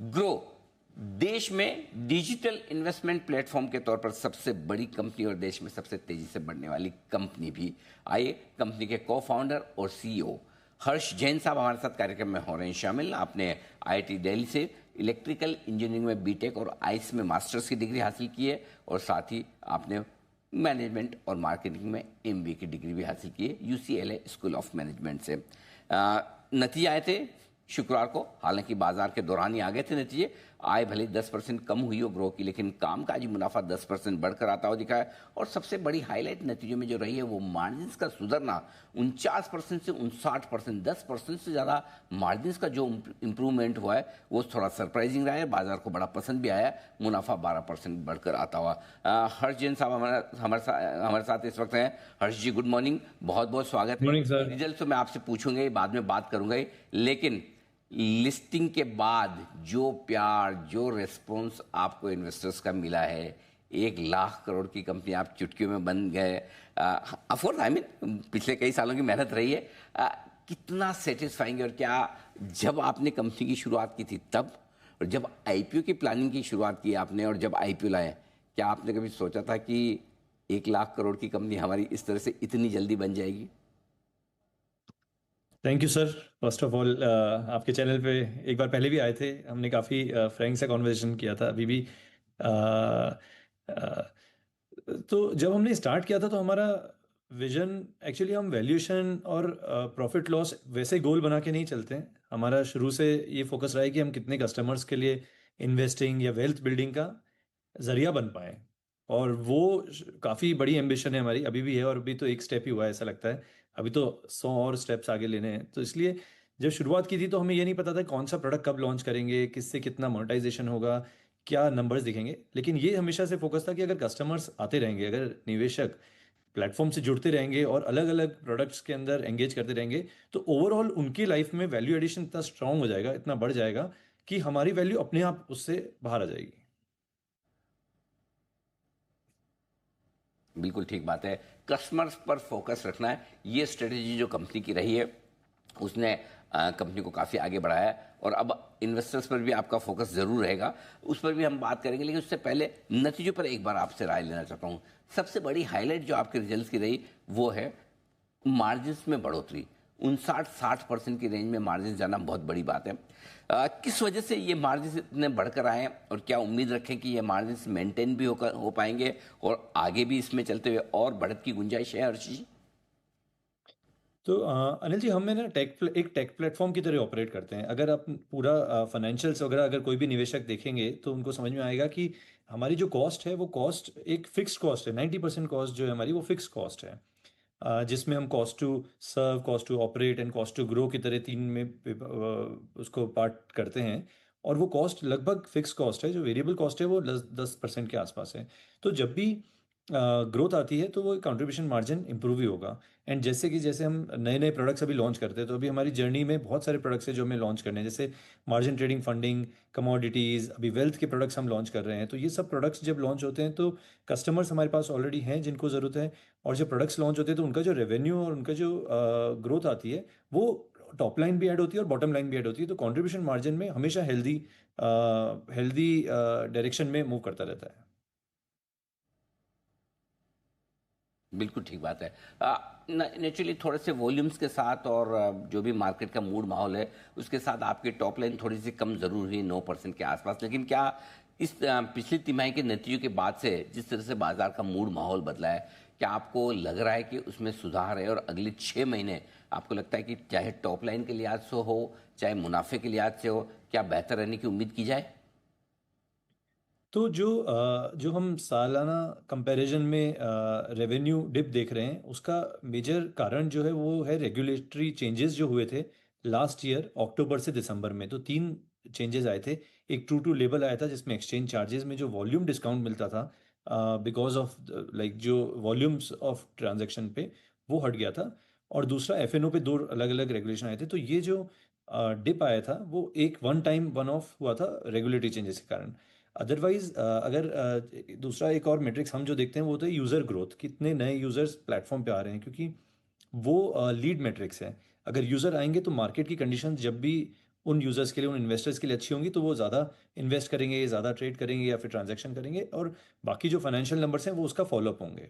Grow देश में digital investment platform के तौर पर सबसे बड़ी कंपनी और देश में सबसे तेजी से बढ़ने वाली कंपनी भी। आइए, कंपनी के को फाउंडर और सीईओ हर्ष जैन साहब हमारे साथ कार्यक्रम में हो रहे हैं शामिल। आपने आईआईटी दिल्ली से इलेक्ट्रिकल इंजीनियरिंग में बीटेक और आईएस में मास्टर्स की डिग्री हासिल की है और साथ ही आपने मैनेजमेंट और मार्केटिंग में एमबीए की डिग्री भी हासिल की है यूसीएलए स्कूल ऑफ मैनेजमेंट से। नतीजे आए थे शुक्रवार को, हालांकि बाजार के दौरान ही आ गए थे नतीजे। आय भले 10% कम हुई हो ग्रो की, लेकिन कामकाजी मुनाफा 10% बढ़कर आता हुआ दिखा है। और सबसे बड़ी हाईलाइट नतीजों में जो रही है वो मार्जिन्स का सुधरना, 49% से 59%, 10% से ज़्यादा मार्जिन्स का जो इम्प्रूवमेंट हुआ है वो थोड़ा सरप्राइजिंग रहा है, बाजार को बड़ा पसंद भी आया। मुनाफा 12% बढ़कर आता हुआ। हर्ष जैन साहब हमारे साथ इस वक्त हैं। हर्ष जी, गुड मॉर्निंग, बहुत बहुत स्वागत है। Morning sir. रिजल्ट तो मैं आपसे पूछूंगा ही, बाद में बात करूंगा ही, लेकिन लिस्टिंग के बाद जो प्यार, जो रिस्पॉन्स आपको इन्वेस्टर्स का मिला है, 1 लाख करोड़ की कंपनी आप चुटकियों में बन गए। ऑफकोर्स आई मीन पिछले कई सालों की मेहनत रही है। कितना सेटिस्फाइंग है, और क्या जब आपने कंपनी की शुरुआत की थी तब, और जब आईपीओ की प्लानिंग की शुरुआत की आपने, और जब आईपीओ लाए, क्या आपने कभी सोचा था कि 1 लाख करोड़ की कंपनी हमारी इस तरह से इतनी जल्दी बन जाएगी? Thank you sir. First of all आपके चैनल पे एक बार पहले भी आए थे, हमने काफ़ी फ्रैंक सा कॉन्वर्सेशन किया था अभी भी। तो जब हमने स्टार्ट किया था तो हमारा विजन, एक्चुअली हम वैल्यूएशन और प्रॉफिट लॉस वैसे गोल बना के नहीं चलते हैं। हमारा शुरू से ये फोकस रहा है कि हम कितने कस्टमर्स के लिए इन्वेस्टिंग या वेल्थ बिल्डिंग का जरिया बन पाए। और वो काफ़ी बड़ी एम्बिशन है हमारी, अभी भी है, और अभी तो एक स्टेप ही हुआ है ऐसा लगता है। अभी तो 100 और स्टेप्स आगे लेने हैं। तो इसलिए जब शुरुआत की थी तो हमें ये नहीं पता था कौन सा प्रोडक्ट कब लॉन्च करेंगे, किससे कितना मोनेटाइजेशन होगा, क्या नंबर्स दिखेंगे। लेकिन ये हमेशा से फोकस था कि अगर कस्टमर्स आते रहेंगे, अगर निवेशक प्लेटफॉर्म से जुड़ते रहेंगे और अलग अलग प्रोडक्ट्स के अंदर एंगेज करते रहेंगे, तो ओवरऑल उनकी लाइफ में वैल्यू एडिशन इतना स्ट्रांग हो जाएगा, इतना बढ़ जाएगा कि हमारी वैल्यू अपने आप उससे बाहर आ जाएगी। बिल्कुल ठीक बात है, कस्टमर्स पर फोकस रखना है। ये स्ट्रेटेजी जो कंपनी की रही है उसने कंपनी को काफ़ी आगे बढ़ाया है, और अब इन्वेस्टर्स पर भी आपका फोकस ज़रूर रहेगा, उस पर भी हम बात करेंगे। लेकिन उससे पहले नतीजों पर एक बार आपसे राय लेना चाहता हूँ। सबसे बड़ी हाईलाइट जो आपके रिजल्ट्स की रही वो है मार्जिन्स में बढ़ोतरी। 59-60% की रेंज में मार्जिन जाना बहुत बड़ी बात है। किस वजह से ये मार्जिन इतने बढ़कर आए हैं, और क्या उम्मीद रखें कि ये मार्जिन मेंटेन भी हो पाएंगे और आगे भी इसमें चलते हुए और बढ़त की गुंजाइश है? हर्षी जी। तो अनिल जी, हम ना एक टेक प्लेटफॉर्म की तरह ऑपरेट करते हैं। अगर आप पूरा फाइनेंशियल्स वगैरह अगर कोई भी निवेशक देखेंगे तो उनको समझ में आएगा कि हमारी जो कॉस्ट है वो कॉस्ट एक फिक्स्ड कॉस्ट है। 90% कॉस्ट जो है हमारी वो फिक्स कॉस्ट है, जिसमें हम cost to serve, cost to operate and cost to grow की तरह तीन में उसको पार्ट करते हैं। और वो कॉस्ट लगभग फिक्स कॉस्ट है, जो वेरिएबल कॉस्ट है वो 10% के आसपास है। तो जब भी ग्रोथ आती है तो वो कंट्रीब्यूशन मार्जिन इंप्रूव ही होगा। एंड जैसे हम नए नए प्रोडक्ट्स अभी लॉन्च करते हैं, तो अभी हमारी जर्नी में बहुत सारे प्रोडक्ट्स हैं जो हमें लॉन्च करने हैं, जैसे मार्जिन ट्रेडिंग फंडिंग, कमोडिटीज़, अभी वेल्थ के प्रोडक्ट्स हम लॉन्च कर रहे हैं। तो ये सब प्रोडक्ट्स जब लॉन्च होते हैं तो कस्टमर्स हमारे पास ऑलरेडी हैं जिनको ज़रूरत है, और जब प्रोडक्ट्स लॉन्च होते हैं तो उनका जो रेवेन्यू और उनका जो ग्रोथ आती है वो टॉप लाइन भी ऐड होती है और बॉटम लाइन भी ऐड होती है। तो कंट्रीब्यूशन मार्जिन में हमेशा हेल्दी हेल्दी डायरेक्शन में मूव करता रहता है। बिल्कुल ठीक बात है। नेचुरली थोड़े से वॉल्यूम्स के साथ और जो भी मार्केट का मूड माहौल है उसके साथ आपकी टॉप लाइन थोड़ी सी कम जरूर हुई, 9% के आसपास। लेकिन क्या इस पिछली तिमाही के नतीजों के बाद से जिस तरह से बाजार का मूड माहौल बदला है, क्या आपको लग रहा है कि उसमें सुधार है, और अगले 6 महीने आपको लगता है कि चाहे टॉप लाइन के लिहाज से हो चाहे मुनाफे के लिहाज से हो, क्या बेहतर रहने की उम्मीद की जाए? तो जो हम सालाना कंपैरिजन में रेवेन्यू डिप देख रहे हैं, उसका मेजर कारण जो है वो है रेगुलेटरी चेंजेस जो हुए थे लास्ट ईयर अक्टूबर से दिसंबर में। तो तीन चेंजेस आए थे। एक ट्रू टू लेबल आया था जिसमें एक्सचेंज चार्जेस में जो वॉल्यूम डिस्काउंट मिलता था बिकॉज ऑफ लाइक जो वॉल्यूम्स ऑफ ट्रांजैक्शन पे, वो हट गया था। और दूसरा एफएनओ पे दो अलग अलग रेगुलेशन आए थे। तो ये जो डिप आया था वो एक वन टाइम वन ऑफ हुआ था रेगुलेटरी चेंजेस के कारण। अदरवाइज अगर दूसरा एक और मेट्रिक्स हम जो देखते हैं वो होता है यूज़र ग्रोथ, कितने नए यूज़र्स प्लेटफॉर्म पे आ रहे हैं, क्योंकि वो लीड मेट्रिक्स है। अगर यूज़र आएंगे तो मार्केट की कंडीशन जब भी उन यूज़र्स के लिए, उन इन्वेस्टर्स के लिए अच्छी होंगी, तो वो ज़्यादा इन्वेस्ट करेंगे, ज़्यादा ट्रेड करेंगे या फिर ट्रांजैक्शन करेंगे, और बाकी जो फाइनेंशियल नंबर्स हैं वो उसका फॉलोअप होंगे।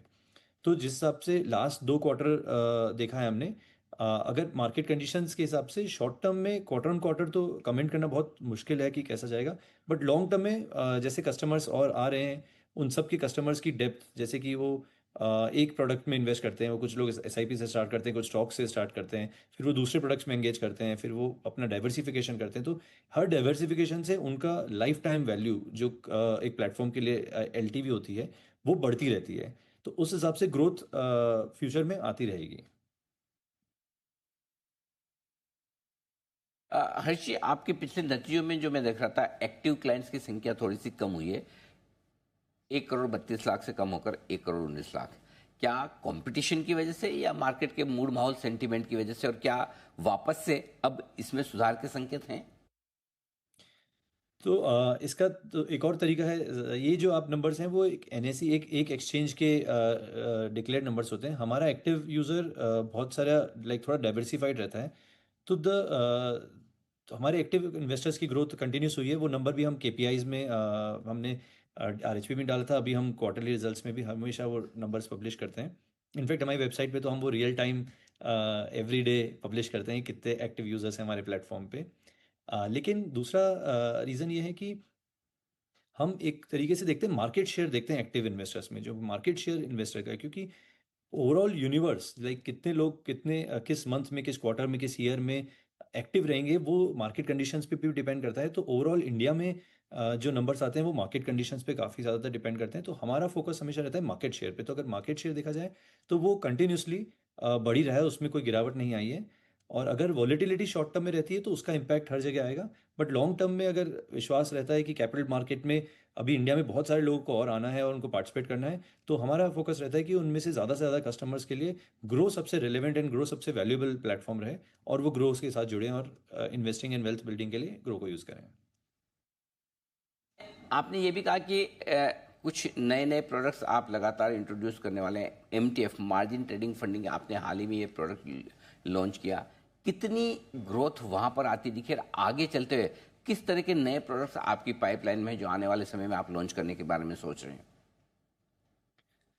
तो जिस हिसाब से लास्ट 2 क्वार्टर देखा है हमने, अगर मार्केट कंडीशंस के हिसाब से शॉर्ट टर्म में क्वार्टर ऑन क्वार्टर तो कमेंट करना बहुत मुश्किल है कि कैसा जाएगा। बट लॉन्ग टर्म में जैसे कस्टमर्स और आ रहे हैं, उन सब के कस्टमर्स की डेप्थ, जैसे कि वो एक प्रोडक्ट में इन्वेस्ट करते हैं, वो कुछ लोग एसआईपी से स्टार्ट करते हैं, कुछ स्टॉक से स्टार्ट करते हैं, फिर वो दूसरे प्रोडक्ट्स में एंगेज करते हैं, फिर वो अपना डाइवर्सिफिकेशन करते हैं। तो हर डाइवर्सिफिकेशन से उनका लाइफ टाइम वैल्यू जो एक प्लेटफॉर्म के लिए एलटीवी होती है, वो बढ़ती रहती है। तो उस हिसाब से ग्रोथ फ्यूचर में आती रहेगी। हर्ष जी, आपके पिछले नतीजों में जो मैं देख रहा था, एक्टिव क्लाइंट्स की संख्या थोड़ी सी कम हुई है, 1 करोड़ 32 लाख से कम होकर 1 करोड़ 19 लाख। क्या कंपटीशन की वजह से या मार्केट के मूड माहौल सेंटीमेंट की वजह से, और क्या वापस से अब इसमें सुधार के संकेत हैं? तो इसका तो एक और तरीका है, ये जो आप नंबर्स हैं वो एक एनएसई, एक एक्सचेंज के डिक्लेयर्ड नंबर्स होते हैं। हमारा एक्टिव यूज़र बहुत सारा लाइक थोड़ा डाइवर्सिफाइड रहता है। तो तो हमारे एक्टिव इन्वेस्टर्स की ग्रोथ कंटिन्यूस हुई है। वो नंबर भी हम केपीआईज में हमने आरएचपी में डाला था। अभी हम क्वार्टरली रिजल्ट्स में भी हमेशा वो नंबर्स पब्लिश करते हैं। इनफैक्ट हमारी वेबसाइट पे तो हम वो real time every day publish करते हैं कितने एक्टिव यूज़र्स हैं हमारे प्लेटफॉर्म पे। लेकिन दूसरा रीज़न ये है कि हम एक तरीके से देखते हैं, मार्केट शेयर देखते हैं एक्टिव इन्वेस्टर्स में, जो मार्केट शेयर इन्वेस्टर का है, क्योंकि ओवरऑल यूनिवर्स लाइक कितने लोग कितने किस मंथ में, किस क्वार्टर में, किस ईयर में एक्टिव रहेंगे, वो मार्केट कंडीशंस पे भी डिपेंड करता है। तो ओवरऑल इंडिया में जो नंबर्स आते हैं वो मार्केट कंडीशंस पे काफ़ी ज़्यादा डिपेंड करते हैं। तो हमारा फोकस हमेशा रहता है मार्केट शेयर पे। तो अगर मार्केट शेयर देखा जाए तो वो कंटिन्यूसली बढ़ ही रहा है, उसमें कोई गिरावट नहीं आई है। और अगर वॉलेटिलिटी शॉर्ट टर्म में रहती है तो उसका इम्पैक्ट हर जगह आएगा। बट लॉन्ग टर्म में अगर विश्वास रहता है कि कैपिटल मार्केट में अभी इंडिया में बहुत सारे लोगों को और आना है और उनको पार्टिसिपेट करना है, तो हमारा फोकस रहता है कि उनमें से ज़्यादा कस्टमर्स के लिए ग्रो सबसे रिलेवेंट एंड ग्रो सबसे वैल्यूएबल प्लेटफॉर्म रहे, और वो ग्रो के साथ जुड़ें और इन्वेस्टिंग एंड वेल्थ बिल्डिंग के लिए ग्रो को यूज़ करें। आपने ये भी कहा कि कुछ नए नए प्रोडक्ट्स आप लगातार इंट्रोड्यूस करने वाले हैं। एमटीएफ, मार्जिन ट्रेडिंग फंडिंग, आपने हाल ही में ये प्रोडक्ट लॉन्च किया। कितनी ग्रोथ वहाँ पर आती दिखी, और आगे चलते हुए किस तरह के नए प्रोडक्ट्स आपकी पाइपलाइन में जो आने वाले समय में आप लॉन्च करने के बारे में सोच रहे हैं?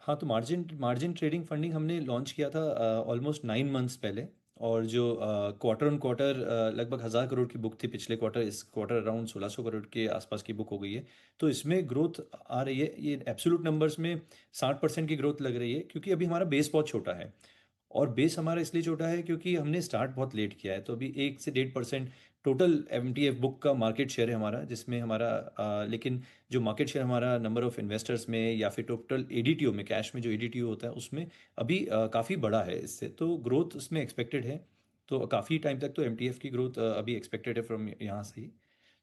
हाँ, तो मार्जिन मार्जिन ट्रेडिंग फंडिंग हमने लॉन्च किया था ऑलमोस्ट 9 मंथ्स पहले। और जो क्वार्टर ऑन क्वार्टर लगभग 1,000 करोड़ की बुक थी पिछले क्वार्टर, इस क्वार्टर अराउंड 1,600 करोड़ के आसपास की बुक हो गई है। तो इसमें ग्रोथ आ रही है, ये एब्सोल्यूट नंबर्स में 60% की ग्रोथ लग रही है, क्योंकि अभी हमारा बेस बहुत छोटा है। और बेस हमारा इसलिए छोटा है क्योंकि हमने स्टार्ट बहुत लेट किया है। तो अभी 1 से 1.5% टोटल एमटीएफ बुक का मार्केट शेयर है हमारा, जिसमें हमारा लेकिन जो मार्केट शेयर हमारा नंबर ऑफ इन्वेस्टर्स में या फिर टोटल एडीटीओ में, कैश में जो एडीटीओ होता है उसमें अभी काफ़ी बड़ा है। इससे तो ग्रोथ उसमें एक्सपेक्टेड है। तो काफ़ी टाइम तक तो एमटीएफ की ग्रोथ अभी एक्सपेक्टेड है फ्रॉम यहाँ से ही।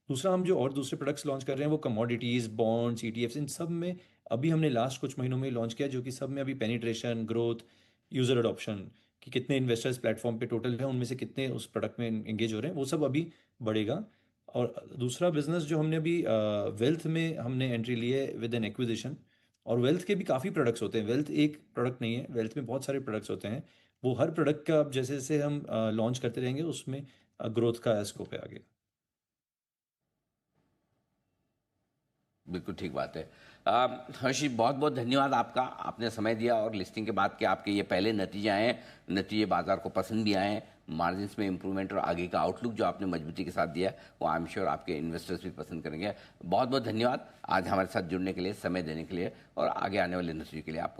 दूसरा, हम जो और दूसरे प्रोडक्ट्स लॉन्च कर रहे हैं वो कमोडिटीज़, बॉन्ड्स, ईटीएफ्स, इन सब में अभी हमने लास्ट कुछ महीनों में लॉन्च किया, जो कि सब में अभी पेनिट्रेशन, ग्रोथ, यूज़र अडॉप्शन, कि कितने इन्वेस्टर्स प्लेटफॉर्म पे टोटल हैं, उनमें से कितने उस प्रोडक्ट में एंगेज हो रहे हैं, वो सब अभी बढ़ेगा। और दूसरा बिजनेस जो हमने अभी वेल्थ में हमने एंट्री ली है विद एन एक्विजिशन। और वेल्थ के भी काफ़ी प्रोडक्ट्स होते हैं, वेल्थ एक प्रोडक्ट नहीं है, वेल्थ में बहुत सारे प्रोडक्ट्स होते हैं। वो हर प्रोडक्ट का अब जैसे जैसे हम लॉन्च करते रहेंगे, उसमें ग्रोथ का स्कोप है आगे। बिल्कुल ठीक बात है। हर्षी, बहुत बहुत धन्यवाद आपका, आपने समय दिया और लिस्टिंग के बाद के आपके ये पहले नतीजे आए हैं, नतीजे बाजार को पसंद भी आए हैं। मार्जिन्स में इंप्रूवमेंट और आगे का आउटलुक जो आपने मजबूती के साथ दिया, वो आई एम श्योर आपके इन्वेस्टर्स भी पसंद करेंगे। बहुत बहुत धन्यवाद आज हमारे साथ जुड़ने के लिए, समय देने के लिए, और आगे आने वाले नतीजों के लिए आपको